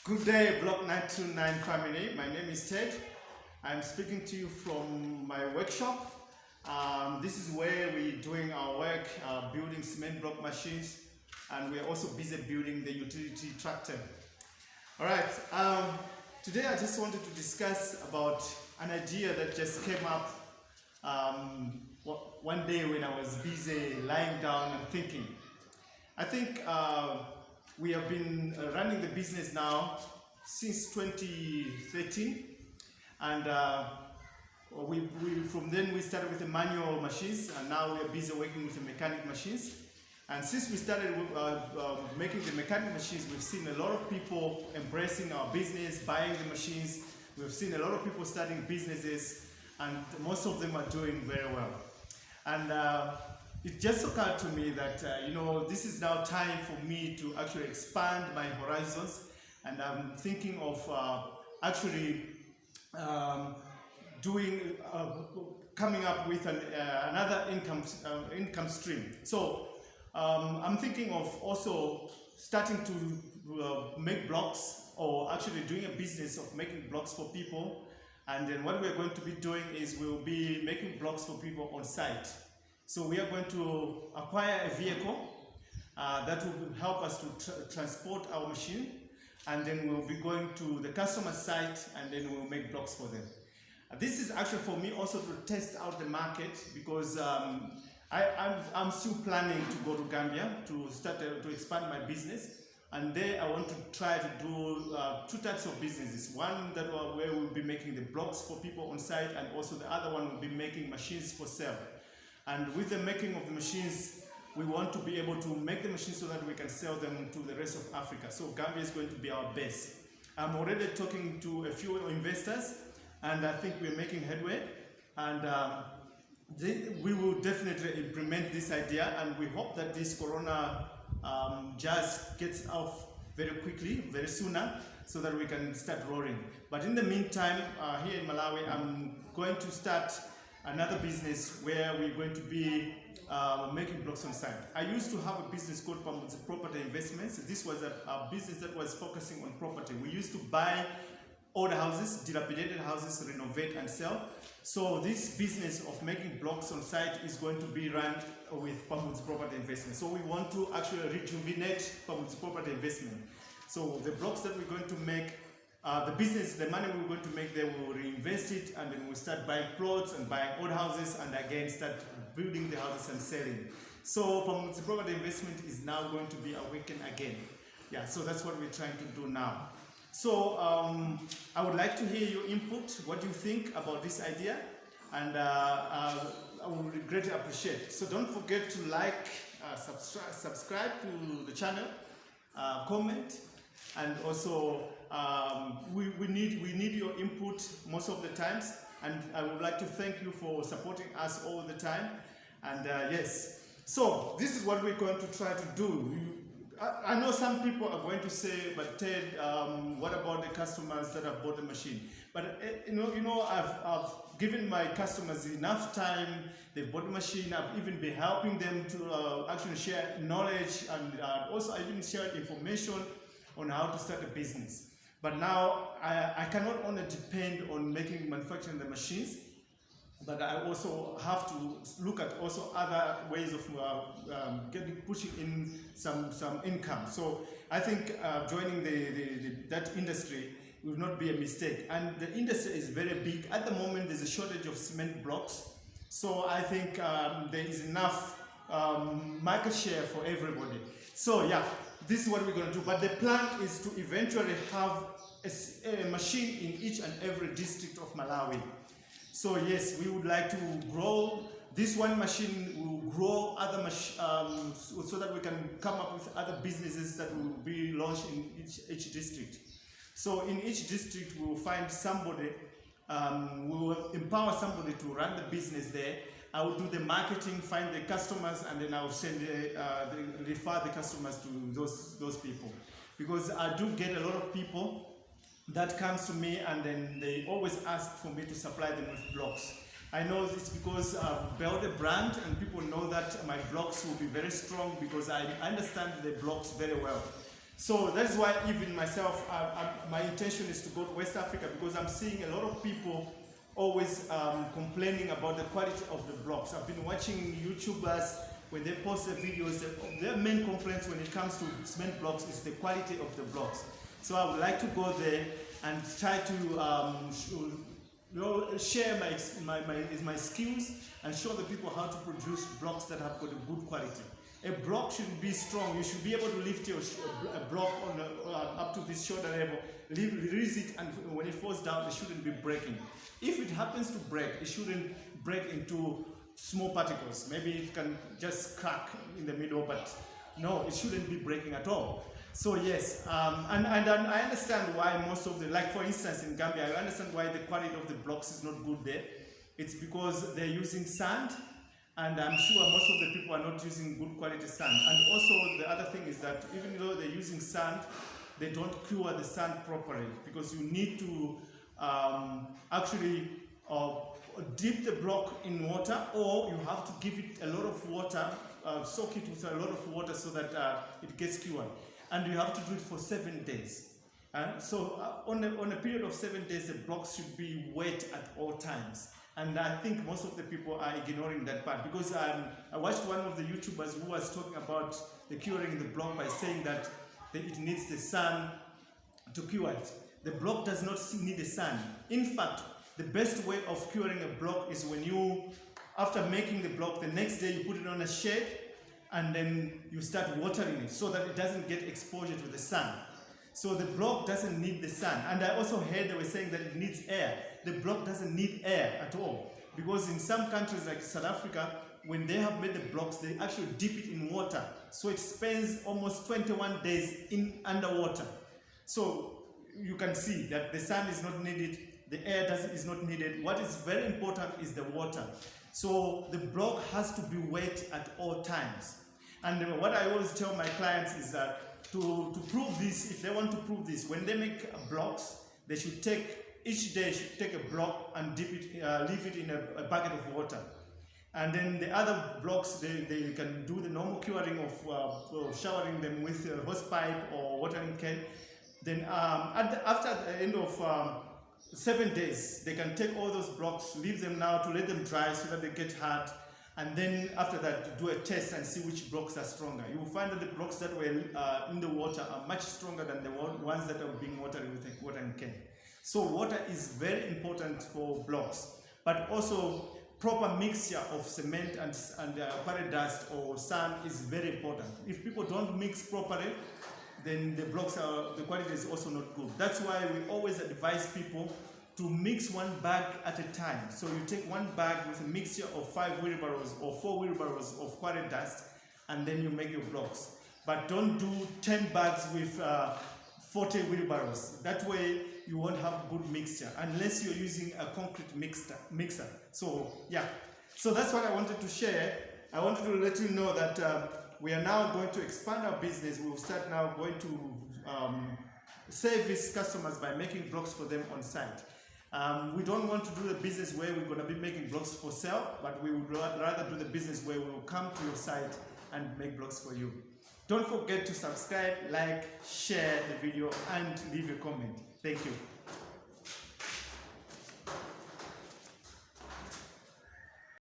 Good day, Block 929 family. My name is Ted. I'm speaking to you from my workshop. This is where we're doing our work, building cement block machines, and we're also busy building the utility tractor. All right, today I just wanted to discuss about an idea that just came up one day when I was busy lying down and thinking. I think we have been running the business now since 2013, and from then we started with the manual machines, and now we are busy working with the mechanic machines. And since we started making the mechanic machines, we've seen a lot of people embracing our business, buying the machines. We've seen a lot of people starting businesses, and most of them are doing very well. And it just occurred to me that this is now time for me to actually expand my horizons, and I'm thinking of coming up with another income stream. So I'm thinking of also starting to make blocks, or actually doing a business of making blocks for people. And then what we're going to be doing is we'll be making blocks for people on site. So we are going to acquire a vehicle that will help us to transport our machine, and then we'll be going to the customer site, and then we'll make blocks for them. This is actually for me also to test out the market, because I'm still planning to go to Gambia to start to expand my business, and there I want to try to do two types of businesses. One where we'll be making the blocks for people on site, and also the other one will be making machines for sale. And with the making of the machines, we want to be able to make the machines so that we can sell them to the rest of Africa. So Gambia is going to be our base. I'm already talking to a few investors, and I think we're making headway. And we will definitely implement this idea, and we hope that this corona just gets off very quickly, very sooner, so that we can start roaring. But in the meantime, here in Malawi, I'm going to start another business where we're going to be making blocks on site. I used to have a business called Pamudzi Property Investments. This was a business that was focusing on property. We used to buy old houses, dilapidated houses, renovate and sell. So this business of making blocks on site is going to be run with Pamudzi Property Investment. So we want to actually rejuvenate Pamudzi Property Investment. So the blocks that we're going to make, the money we're going to make there, we will reinvest it, and then we'll start buying plots and buying old houses, and again start building the houses and selling. So Pamudzi Property Investment is now going to be awakened again. Yeah, so that's what we're trying to do now. So I would like to hear your input. What do you think about this idea? And I would greatly appreciate it. So don't forget to like, subscribe to the channel, comment, and also we need your input most of the times. And I would like to thank you for supporting us all the time. And yes, so this is what we're going to try to do. I know some people are going to say, but Ted, what about the customers that have bought the machine? But I've given my customers enough time. They've bought the machine. I've even been helping them to actually share knowledge, and also I even shared information on how to start a business. But now I cannot only depend on manufacturing the machines, but I also have to look at also other ways of pushing in some income. So I think joining that industry will not be a mistake. And the industry is very big. At the moment, there's a shortage of cement blocks. So I think there is enough market share for everybody. So yeah, this is what we're going to do. But the plan is to eventually have a machine in each and every district of Malawi. So yes, we would like to grow. This one machine will grow other so that we can come up with other businesses that will be launched in each district. So in each district, we will find somebody, we will empower somebody to run the business there. I will do the marketing, find the customers, and then I will refer the customers to those people. Because I do get a lot of people that comes to me, and then they always ask for me to supply them with blocks. I know it's because I've built a brand, and people know that my blocks will be very strong because I understand the blocks very well. So that's why even myself, my intention is to go to West Africa, because I'm seeing a lot of people always complaining about the quality of the blocks. I've been watching YouTubers when they post their videos, their main complaints when it comes to cement blocks is the quality of the blocks. So I would like to go there and try to share my skills and show the people how to produce blocks that have got a good quality. A block should be strong. You should be able to lift a block on up to this shoulder level, release it, and when it falls down, it shouldn't be breaking. If it happens to break, it shouldn't break into small particles. Maybe it can just crack in the middle, but no, it shouldn't be breaking at all. So yes, and I understand why most of the, like for instance in Gambia, I understand why the quality of the blocks is not good there. It's because they're using sand, and I'm sure most of the people are not using good quality sand. And also the other thing is that even though they're using sand, they don't cure the sand properly, because you need to actually dip the block in water, or you have to give it a lot of water, soak it with a lot of water so that it gets cured. And you have to do it for 7 days. So on a period of 7 days, the blocks should be wet at all times. And I think most of the people are ignoring that part, because I watched one of the YouTubers who was talking about the curing the block by saying that it needs the sun to cure it. The block does not need the sun. In fact, the best way of curing a block is when you, after making the block, the next day you put it on a shade and then you start watering it so that it doesn't get exposure to the sun. So the block doesn't need the sun. And I also heard they were saying that it needs air. The block doesn't need air at all, because in some countries like South Africa, when they have made the blocks, they actually dip it in water. So it spends almost 21 days underwater. So you can see that the sun is not needed, the air is not needed. What is very important is the water. So the block has to be wet at all times. And what I always tell my clients is that to prove this, if they want to prove this, when they make blocks, they should take, each day should take a block and dip it, leave it in a bucket of water. And then the other blocks, they can do the normal curing of showering them with a hose pipe or watering can. Then after the end of 7 days, they can take all those blocks, leave them now to let them dry so that they get hard. And then after that, do a test and see which blocks are stronger. You will find that the blocks that were in the water are much stronger than the ones that are being watered with a watering can. So water is very important for blocks, but also proper mixture of cement and quarry dust or sand is very important. If people don't mix properly, then the quality is also not good. That's why we always advise people to mix one bag at a time. So you take one bag with a mixture of 5 wheelbarrows or 4 wheelbarrows of quarry dust, and then you make your blocks. But don't do 10 bags with 40 wheelbarrows. That way you won't have good mixture unless you're using a concrete mixer. So yeah, so that's what I wanted to share. I wanted to let you know that we are now going to expand our business. We will start now going to service customers by making blocks for them on site. We don't want to do the business where we're going to be making blocks for sale, but we would rather do the business where we will come to your site and make blocks for you. Don't forget to subscribe, like, share the video, and leave a comment. Thank you.